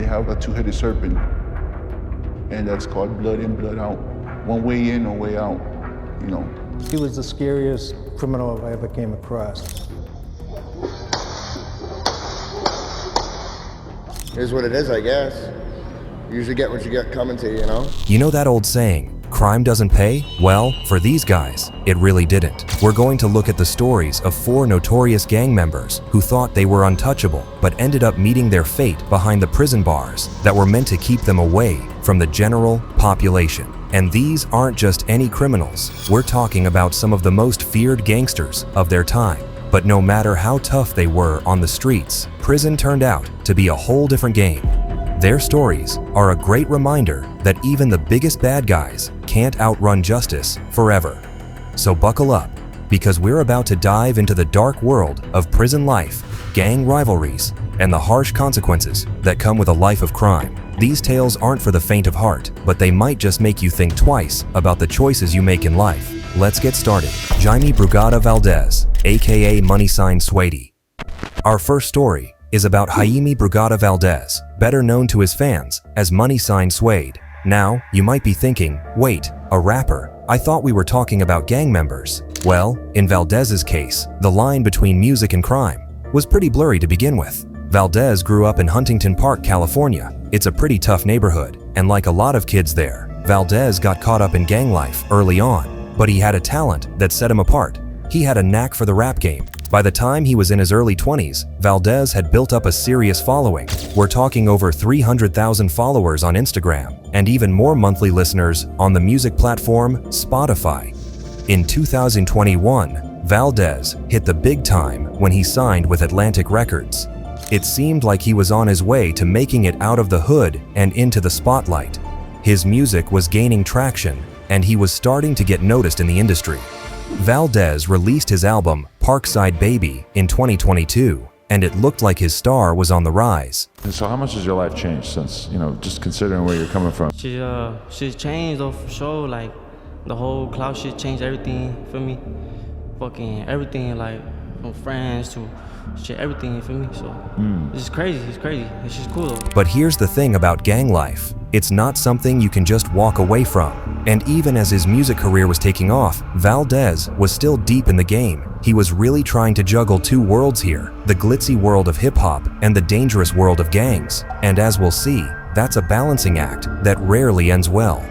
have a two-headed serpent, and that's called blood in, blood out. One way in, no way out, you know. He was the scariest criminal I ever came across. Here's what it is, I guess. You usually get what you get coming to you, you know? You know that old saying, crime doesn't pay? Well, for these guys, it really didn't. We're going to look at the stories of 4 notorious gang members who thought they were untouchable, but ended up meeting their fate behind the prison bars that were meant to keep them away from the general population. And these aren't just any criminals. We're talking about some of the most feared gangsters of their time. But no matter how tough they were on the streets, prison turned out to be a whole different game. Their stories are a great reminder that even the biggest bad guys can't outrun justice forever. So buckle up, because we're about to dive into the dark world of prison life, gang rivalries, and the harsh consequences that come with a life of crime. These tales aren't for the faint of heart, but they might just make you think twice about the choices you make in life. Let's get started. Jaime Brugada Valdez, aka Money Sign Swady. Our first story is about Jaime Brugada Valdez, better known to his fans as Money Sign Swade. Now, you might be thinking, wait, a rapper? I thought we were talking about gang members. Well, in Valdez's case, the line between music and crime was pretty blurry to begin with. Valdez grew up in Huntington Park, California. It's a pretty tough neighborhood, and like a lot of kids there, Valdez got caught up in gang life early on, but he had a talent that set him apart. He had a knack for the rap game. By the time he was in his early 20s, Valdez had built up a serious following. We're talking over 300,000 followers on Instagram, and even more monthly listeners on the music platform Spotify. In 2021, Valdez hit the big time when he signed with Atlantic Records. It seemed like he was on his way to making it out of the hood and into the spotlight. His music was gaining traction, and he was starting to get noticed in the industry. Valdez released his album Parkside Baby in 2022, and it looked like his star was on the rise. And so how much has your life changed since, just considering where you're coming from? She's changed though, for sure. Like, the whole cloud shit changed everything for me. Fucking everything, like, from friends to shit, everything for me. So it's crazy, it's just cool though. But here's the thing about gang life. It's not something you can just walk away from. And even as his music career was taking off, Valdez was still deep in the game. He was really trying to juggle 2 worlds here, the glitzy world of hip-hop and the dangerous world of gangs. And as we'll see, that's a balancing act that rarely ends well.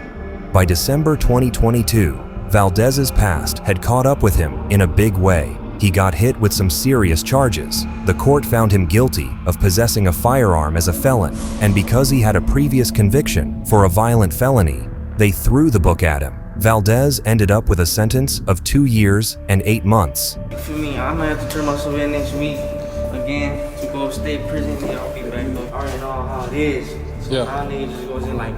By December 2022, Valdez's past had caught up with him in a big way. He got hit with some serious charges. The court found him guilty of possessing a firearm as a felon, and because he had a previous conviction for a violent felony, they threw the book at him. Valdez ended up with a sentence of 2 years and 8 months. You feel me? I might have to turn myself in next week again to go state prison. Yeah, I'll be back though. I already know how it is. So now nigga just goes in like,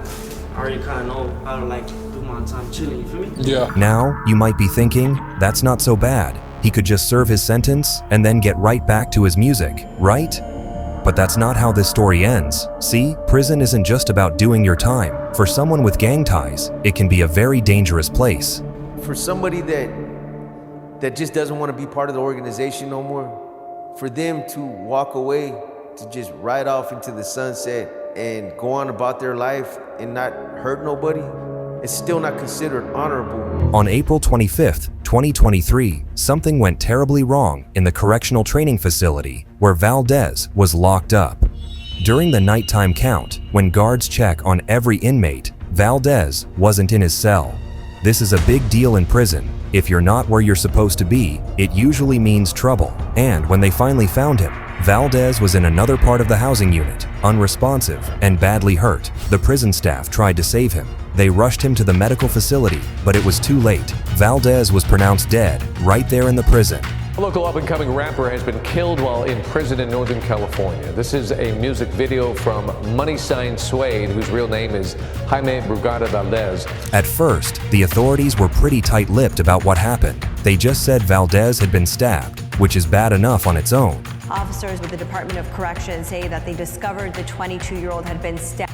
I already kind of know how to like do my time chilling. You feel me? Yeah. Now, you might be thinking, that's not so bad. He could just serve his sentence and then get right back to his music, right? But that's not how this story ends. See, prison isn't just about doing your time. For someone with gang ties, it can be a very dangerous place. For somebody that just doesn't want to be part of the organization no more, for them to walk away, to just ride off into the sunset and go on about their life and not hurt nobody, it's still not considered honorable. On April 25th, 2023, something went terribly wrong in the correctional training facility where Valdez was locked up. During the nighttime count, when guards check on every inmate, Valdez wasn't in his cell. This is a big deal in prison. If you're not where you're supposed to be, it usually means trouble. And when they finally found him, Valdez was in another part of the housing unit, unresponsive and badly hurt. The prison staff tried to save him. They rushed him to the medical facility, but it was too late. Valdez was pronounced dead right there in the prison. A local up-and-coming rapper has been killed while in prison in Northern California. This is a music video from Money Sign Swade, whose real name is Jaime Brugada Valdez. At first, the authorities were pretty tight-lipped about what happened. They just said Valdez had been stabbed, which is bad enough on its own. Officers with the Department of Corrections say that they discovered the 22-year-old had been stabbed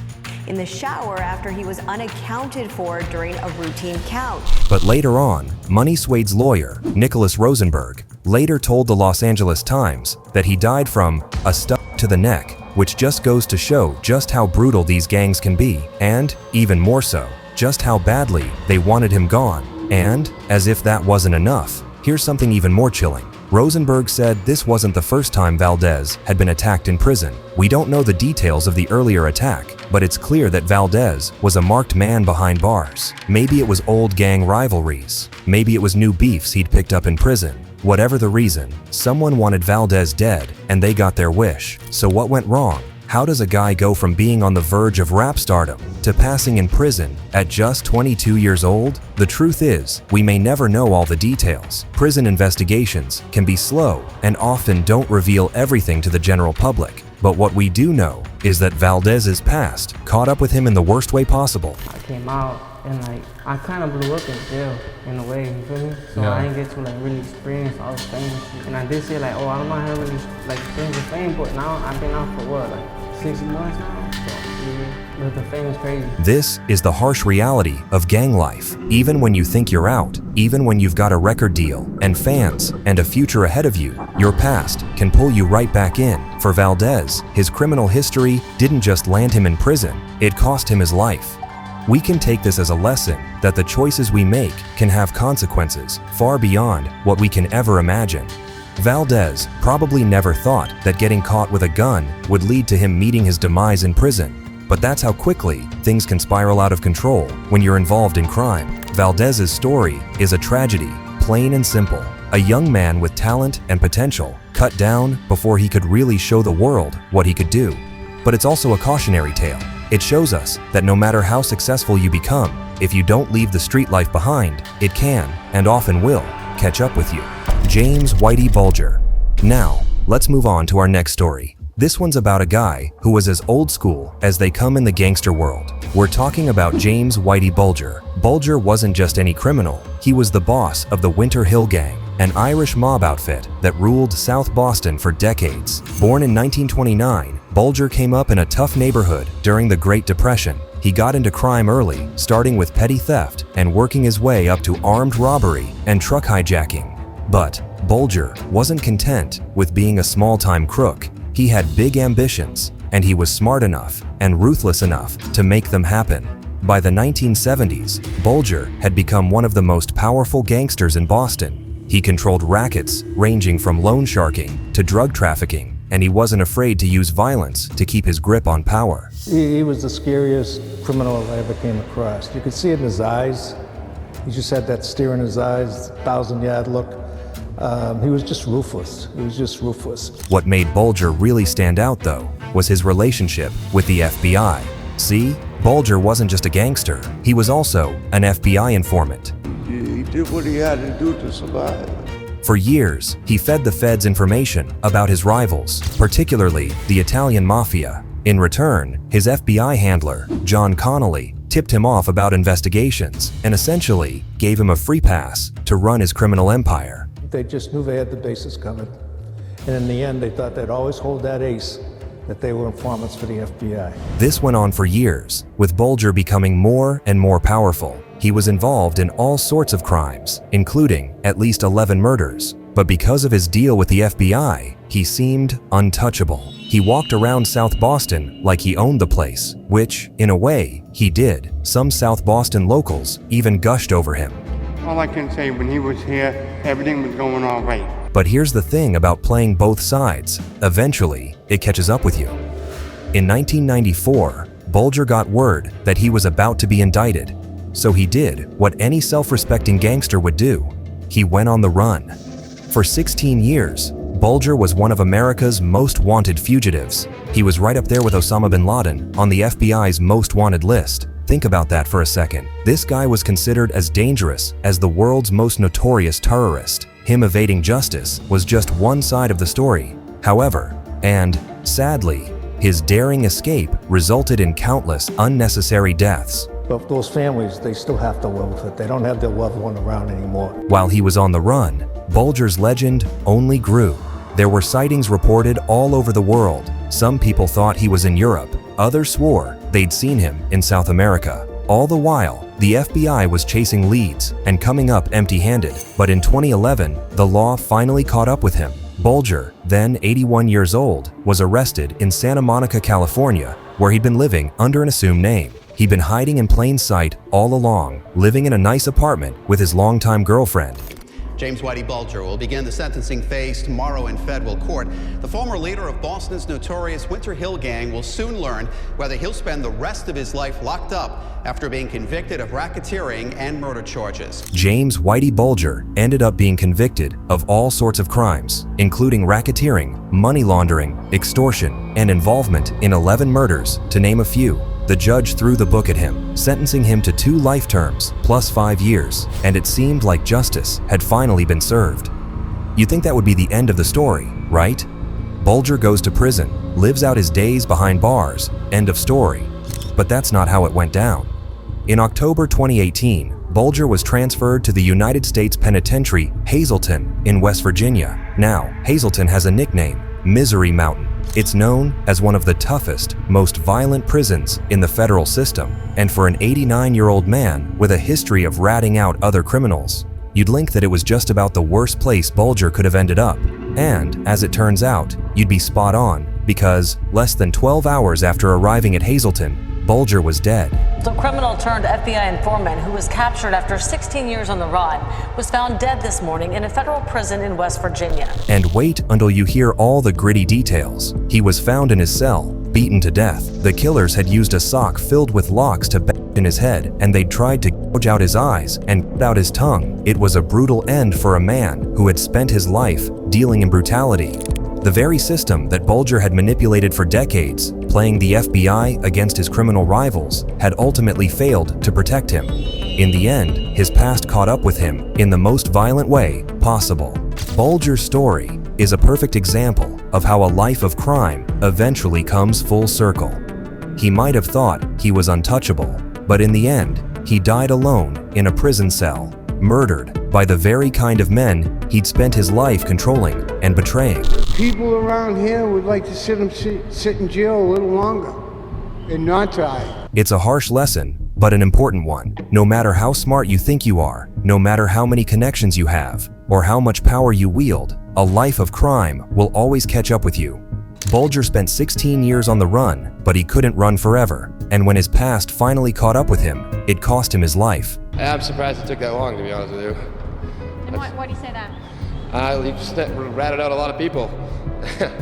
in the shower after he was unaccounted for during a routine count. But later on, Money Swade's lawyer, Nicholas Rosenberg, later told the Los Angeles Times that he died from a to the neck, which just goes to show just how brutal these gangs can be, and, even more so, just how badly they wanted him gone. And, as if that wasn't enough, here's something even more chilling. Rosenberg said this wasn't the first time Valdez had been attacked in prison. We don't know the details of the earlier attack, but it's clear that Valdez was a marked man behind bars. Maybe it was old gang rivalries. Maybe it was new beefs he'd picked up in prison. Whatever the reason, someone wanted Valdez dead, and they got their wish. So what went wrong? How does a guy go from being on the verge of rap stardom to passing in prison at just 22 years old? The truth is, we may never know all the details. Prison investigations can be slow and often don't reveal everything to the general public. But what we do know is that Valdez's past caught up with him in the worst way possible. I came out and I kind of blew up in jail in a way, you feel me? So I didn't get to really experience all the fame and shit. And I did say I don't know how to really experience the fame, but now I've been out for what, 6 months now? So the fame is crazy. This is the harsh reality of gang life. Even when you think you're out, even when you've got a record deal and fans and a future ahead of you, your past can pull you right back in. For Valdez, his criminal history didn't just land him in prison, it cost him his life. We can take this as a lesson that the choices we make can have consequences far beyond what we can ever imagine. Valdez probably never thought that getting caught with a gun would lead to him meeting his demise in prison. But that's how quickly things can spiral out of control when you're involved in crime. Valdez's story is a tragedy, plain and simple. A young man with talent and potential cut down before he could really show the world what he could do. But it's also a cautionary tale. It shows us that no matter how successful you become, if you don't leave the street life behind, it can, and often will, catch up with you. James Whitey Bulger. Now, let's move on to our next story. This one's about a guy who was as old school as they come in the gangster world. We're talking about James Whitey Bulger. Bulger wasn't just any criminal, he was the boss of the Winter Hill Gang, an Irish mob outfit that ruled South Boston for decades. Born in 1929, Bulger came up in a tough neighborhood during the Great Depression. He got into crime early, starting with petty theft and working his way up to armed robbery and truck hijacking. But Bulger wasn't content with being a small-time crook. He had big ambitions, and he was smart enough and ruthless enough to make them happen. By the 1970s, Bulger had become one of the most powerful gangsters in Boston. He controlled rackets ranging from loan sharking to drug trafficking, and he wasn't afraid to use violence to keep his grip on power. He was the scariest criminal I ever came across. You could see it in his eyes. He just had that stare in his eyes, 1,000-yard look. He was just ruthless. He was just ruthless. What made Bulger really stand out, though, was his relationship with the FBI. See, Bulger wasn't just a gangster. He was also an FBI informant. He did what he had to do to survive. For years, he fed the feds information about his rivals, particularly the Italian mafia. In return, his FBI handler, John Connolly, tipped him off about investigations and essentially gave him a free pass to run his criminal empire. They just knew they had the bases covered. And in the end, they thought they'd always hold that ace, that they were informants for the FBI. This went on for years, with Bulger becoming more and more powerful. He was involved in all sorts of crimes, including at least 11 murders. But because of his deal with the FBI, he seemed untouchable. He walked around South Boston like he owned the place, which, in a way, he did. Some South Boston locals even gushed over him. All I can say, when he was here, everything was going all right. But here's the thing about playing both sides. Eventually, it catches up with you. In 1994, Bulger got word that he was about to be indicted. So he did what any self-respecting gangster would do. He went on the run. For 16 years, Bulger was one of America's most wanted fugitives. He was right up there with Osama bin Laden on the FBI's most wanted list. Think about that for a second. This guy was considered as dangerous as the world's most notorious terrorist. Him evading justice was just one side of the story. However, and sadly, his daring escape resulted in countless unnecessary deaths. But those families, they still have to live with it. They don't have their loved one around anymore. While he was on the run, Bulger's legend only grew. There were sightings reported all over the world. Some people thought he was in Europe. Others swore they'd seen him in South America. All the while, the FBI was chasing leads and coming up empty-handed. But in 2011, the law finally caught up with him. Bulger, then 81 years old, was arrested in Santa Monica, California, where he'd been living under an assumed name. He'd been hiding in plain sight all along, living in a nice apartment with his longtime girlfriend. James Whitey Bulger will begin the sentencing phase tomorrow in federal court. The former leader of Boston's notorious Winter Hill Gang will soon learn whether he'll spend the rest of his life locked up after being convicted of racketeering and murder charges. James Whitey Bulger ended up being convicted of all sorts of crimes, including racketeering, money laundering, extortion, and involvement in 11 murders, to name a few. The judge threw the book at him, sentencing him to 2 life terms plus 5 years, and it seemed like justice had finally been served. You'd think that would be the end of the story, right? Bulger goes to prison, lives out his days behind bars, end of story. But that's not how it went down. In October 2018, Bulger was transferred to the United States Penitentiary Hazleton in West Virginia. Now, Hazleton has a nickname, Misery Mountain. It's known as one of the toughest, most violent prisons in the federal system, and for an 89-year-old man with a history of ratting out other criminals, you'd think that it was just about the worst place Bulger could have ended up. And, as it turns out, you'd be spot on, because less than 12 hours after arriving at Hazleton, Bulger was dead. The criminal turned FBI informant who was captured after 16 years on the run was found dead this morning in a federal prison in West Virginia. And wait until you hear all the gritty details. He was found in his cell, beaten to death. The killers had used a sock filled with locks to bash in his head, and they'd tried to gouge out his eyes and cut out his tongue. It was a brutal end for a man who had spent his life dealing in brutality. The very system that Bulger had manipulated for decades, playing the FBI against his criminal rivals, had ultimately failed to protect him. In the end, his past caught up with him in the most violent way possible. Bulger's story is a perfect example of how a life of crime eventually comes full circle. He might have thought he was untouchable, but in the end, he died alone in a prison cell, murdered by the very kind of men he'd spent his life controlling and betraying. People around here would like to sit in jail a little longer and not die. It's a harsh lesson, but an important one. No matter how smart you think you are, no matter how many connections you have, or how much power you wield, a life of crime will always catch up with you. Bulger spent 16 years on the run, but he couldn't run forever. And when his past finally caught up with him, it cost him his life. I'm surprised it took that long, to be honest with you. And why do you say that? You just ratted out a lot of people.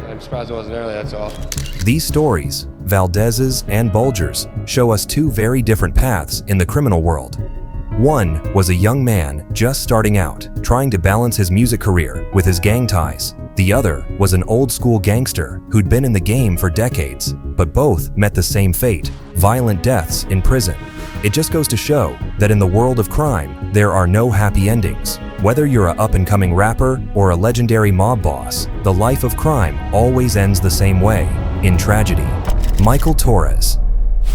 I'm surprised it wasn't early, that's all. These stories, Valdez's and Bulger's, show us 2 very different paths in the criminal world. One was a young man just starting out, trying to balance his music career with his gang ties. The other was an old-school gangster who'd been in the game for decades, but both met the same fate: violent deaths in prison. It just goes to show that in the world of crime, there are no happy endings. Whether you're an up-and-coming rapper or a legendary mob boss, the life of crime always ends the same way, in tragedy. Michael Torres.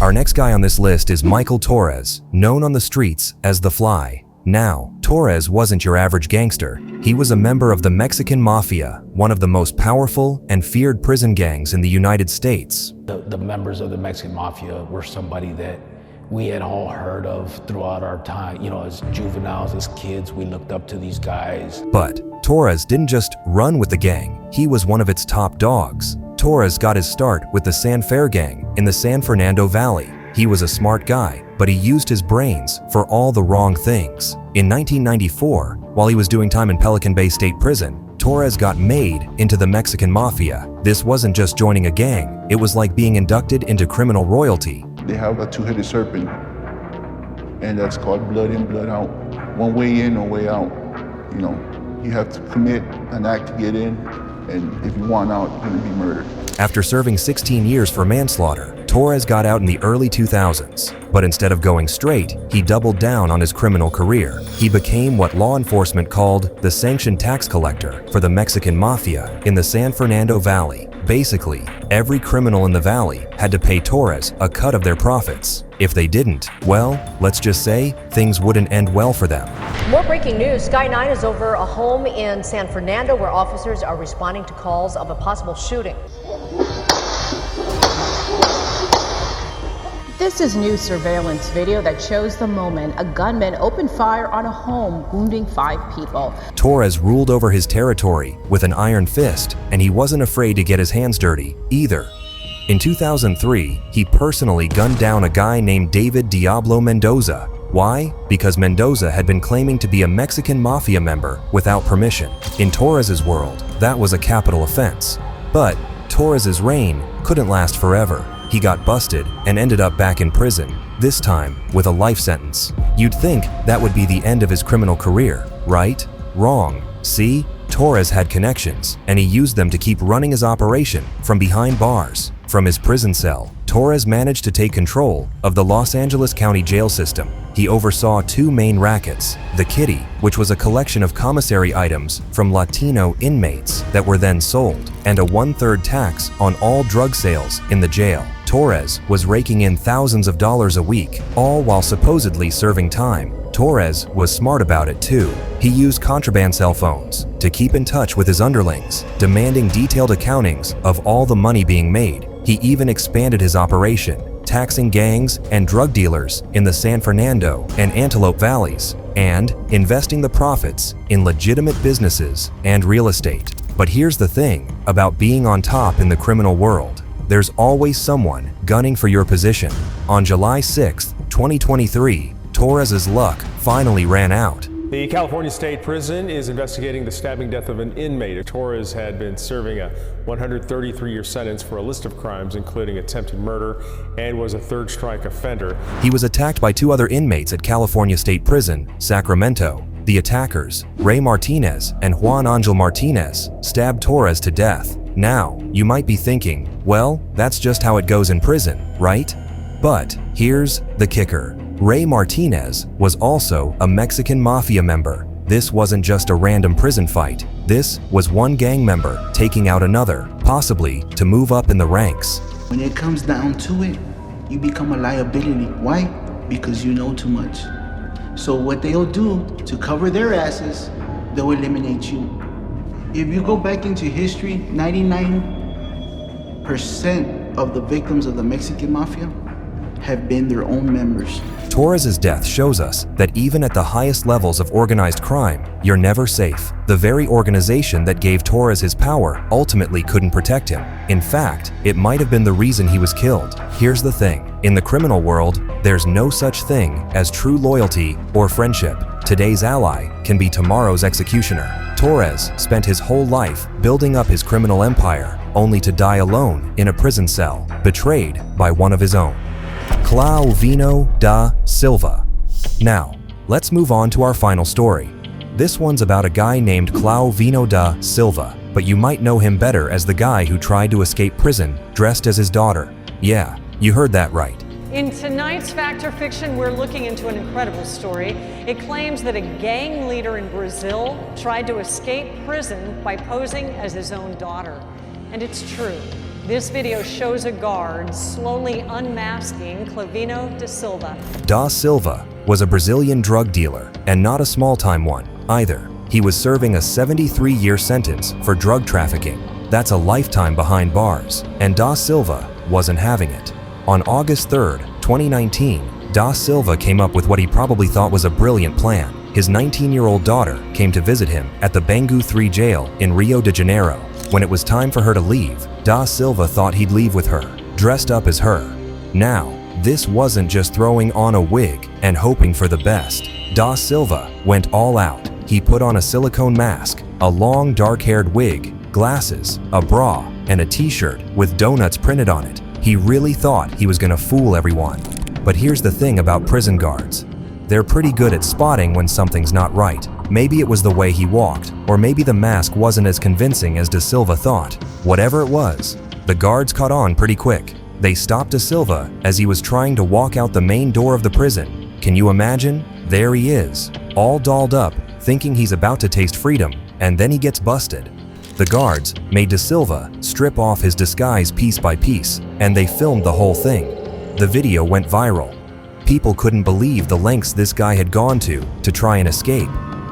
Our next guy on this list is Michael Torres, known on the streets as The Fly. Now, Torres wasn't your average gangster. He was a member of the Mexican Mafia, one of the most powerful and feared prison gangs in the United States. The members of the Mexican Mafia were somebody that we had all heard of throughout our time. You know, as juveniles, as kids, we looked up to these guys. But Torres didn't just run with the gang, he was one of its top dogs. Torres got his start with the San Fer gang in the San Fernando Valley. He was a smart guy, but he used his brains for all the wrong things. In 1994, while he was doing time in Pelican Bay State Prison, Torres got made into the Mexican Mafia. This wasn't just joining a gang, it was like being inducted into criminal royalty. They have a 2-headed serpent, and that's called blood in, blood out. One way in, no way out. You know, you have to commit an act to get in, and if you want out, you're gonna be murdered. After serving 16 years for manslaughter, Torres got out in the early 2000s. But instead of going straight, he doubled down on his criminal career. He became what law enforcement called the sanctioned tax collector for the Mexican Mafia in the San Fernando Valley. Basically, every criminal in the valley had to pay Torres a cut of their profits. If they didn't, well, let's just say things wouldn't end well for them. More breaking news. Sky 9 is over a home in San Fernando where officers are responding to calls of a possible shooting. This is new surveillance video that shows the moment a gunman opened fire on a home, wounding 5 people. Torres ruled over his territory with an iron fist, and he wasn't afraid to get his hands dirty either. In 2003, he personally gunned down a guy named David Diablo Mendoza. Why? Because Mendoza had been claiming to be a Mexican mafia member without permission. In Torres's world, that was a capital offense. But Torres's reign couldn't last forever. He got busted and ended up back in prison, this time with a life sentence. You'd think that would be the end of his criminal career, right? Wrong. See? Torres had connections, and he used them to keep running his operation from behind bars. From his prison cell, Torres managed to take control of the Los Angeles County jail system. He oversaw 2 main rackets: the Kitty, which was a collection of commissary items from Latino inmates that were then sold, and a 1/3 tax on all drug sales in the jail. Torres was raking in thousands of dollars a week, all while supposedly serving time. Torres was smart about it too. He used contraband cell phones to keep in touch with his underlings, demanding detailed accountings of all the money being made. He even expanded his operation, taxing gangs and drug dealers in the San Fernando and Antelope Valleys, and investing the profits in legitimate businesses and real estate. But here's the thing about being on top in the criminal world. There's always someone gunning for your position. On July 6, 2023, Torres's luck finally ran out. The California State Prison is investigating the stabbing death of an inmate. Torres had been serving a 133-year sentence for a list of crimes, including attempted murder, and was a third-strike offender. He was attacked by 2 other inmates at California State Prison, Sacramento. The attackers, Ray Martinez and Juan Angel Martinez, stabbed Torres to death. Now, you might be thinking, well, that's just how it goes in prison, right? But here's the kicker. Ray Martinez was also a Mexican mafia member. This wasn't just a random prison fight. This was one gang member taking out another, possibly to move up in the ranks. When it comes down to it, you become a liability. Why? Because you know too much. So what they'll do to cover their asses, they'll eliminate you. If you go back into history, 99% of the victims of the Mexican mafia have been their own members. Torres's death shows us that even at the highest levels of organized crime, you're never safe. The very organization that gave Torres his power ultimately couldn't protect him. In fact, it might have been the reason he was killed. Here's the thing. In the criminal world, there's no such thing as true loyalty or friendship. Today's ally can be tomorrow's executioner. Torres spent his whole life building up his criminal empire, only to die alone in a prison cell, betrayed by one of his own. Clavo da Silva. Now, let's move on to our final story. This one's about a guy named Clavo da Silva, but you might know him better as the guy who tried to escape prison dressed as his daughter. Yeah, you heard that right. In tonight's Fact or Fiction, we're looking into an incredible story. It claims that a gang leader in Brazil tried to escape prison by posing as his own daughter. And it's true. This video shows a guard slowly unmasking Clavo da Silva. Da Silva was a Brazilian drug dealer, and not a small-time one either. He was serving a 73-year sentence for drug trafficking. That's a lifetime behind bars, and Da Silva wasn't having it. On August 3rd, 2019, Da Silva came up with what he probably thought was a brilliant plan. His 19-year-old daughter came to visit him at the Bangu 3 jail in Rio de Janeiro. When it was time for her to leave, Da Silva thought he'd leave with her, dressed up as her. Now, this wasn't just throwing on a wig and hoping for the best. Da Silva went all out. He put on a silicone mask, a long dark-haired wig, glasses, a bra, and a t-shirt with donuts printed on it. He really thought he was gonna fool everyone. But here's the thing about prison guards. They're pretty good at spotting when something's not right. Maybe it was the way he walked, or maybe the mask wasn't as convincing as Da Silva thought. Whatever it was, the guards caught on pretty quick. They stopped Da Silva as he was trying to walk out the main door of the prison. Can you imagine? There he is, all dolled up, thinking he's about to taste freedom, and then he gets busted. The guards made Da Silva strip off his disguise piece by piece, and they filmed the whole thing. The video went viral. People couldn't believe the lengths this guy had gone to try and escape.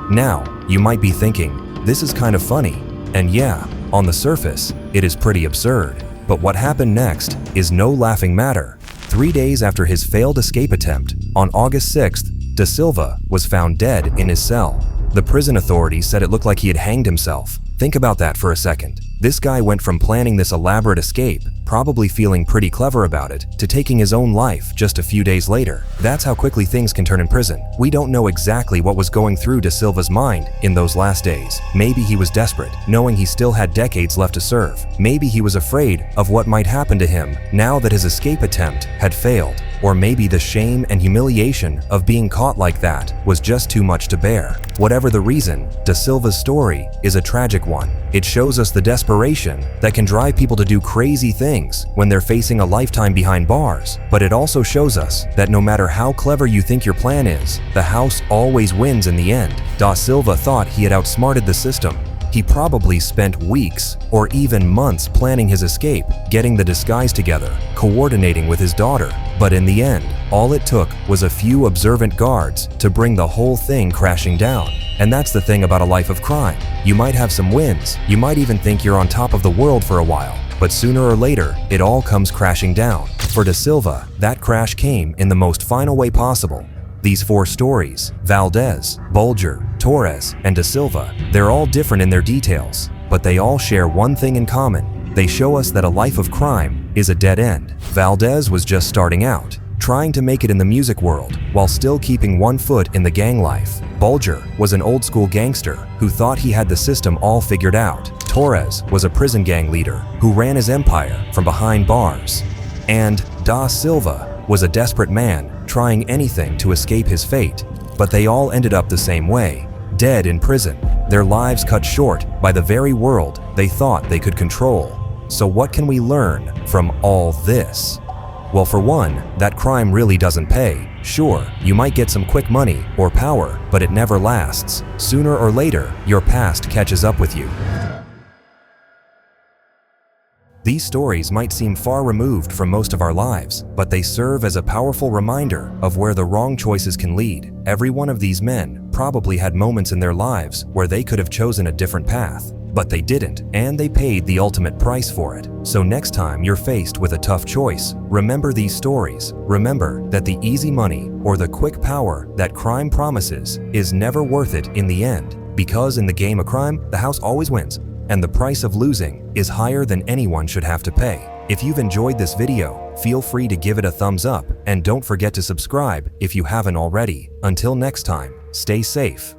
Now, you might be thinking, this is kind of funny. And yeah, on the surface, it is pretty absurd. But what happened next is no laughing matter. 3 days after his failed escape attempt, on August 6th, Da Silva was found dead in his cell. The prison authorities said it looked like he had hanged himself. Think about that for a second. This guy went from planning this elaborate escape, probably feeling pretty clever about it, to taking his own life just a few days later. That's how quickly things can turn in prison. We don't know exactly what was going through Da Silva's mind in those last days. Maybe he was desperate, knowing he still had decades left to serve. Maybe he was afraid of what might happen to him now that his escape attempt had failed. Or maybe the shame and humiliation of being caught like that was just too much to bear. Whatever the reason, Da Silva's story is a tragic one. It shows us the desperation that can drive people to do crazy things when they're facing a lifetime behind bars. But it also shows us that no matter how clever you think your plan is, the house always wins in the end. Da Silva thought he had outsmarted the system. He probably spent weeks or even months planning his escape, getting the disguise together, coordinating with his daughter. But in the end, all it took was a few observant guards to bring the whole thing crashing down. And that's the thing about a life of crime. You might have some wins, you might even think you're on top of the world for a while, but sooner or later, it all comes crashing down. For Da Silva, that crash came in the most final way possible. These 4 stories, Valdez, Bulger, Torres, and Da Silva, they're all different in their details, but they all share one thing in common. They show us that a life of crime is a dead end. Valdez was just starting out, trying to make it in the music world while still keeping one foot in the gang life. Bulger was an old-school gangster who thought he had the system all figured out. Torres was a prison gang leader who ran his empire from behind bars. And Da Silva was a desperate man trying anything to escape his fate. But they all ended up the same way, dead in prison, their lives cut short by the very world they thought they could control. So what can we learn from all this? Well, for one, that crime really doesn't pay. Sure, you might get some quick money or power, but it never lasts. Sooner or later, your past catches up with you. These stories might seem far removed from most of our lives, but they serve as a powerful reminder of where the wrong choices can lead. Every one of these men probably had moments in their lives where they could have chosen a different path, but they didn't, and they paid the ultimate price for it. So next time you're faced with a tough choice, remember these stories. Remember that the easy money or the quick power that crime promises is never worth it in the end, because in the game of crime, the house always wins. And the price of losing is higher than anyone should have to pay. If you've enjoyed this video, feel free to give it a thumbs up and don't forget to subscribe if you haven't already. Until next time, stay safe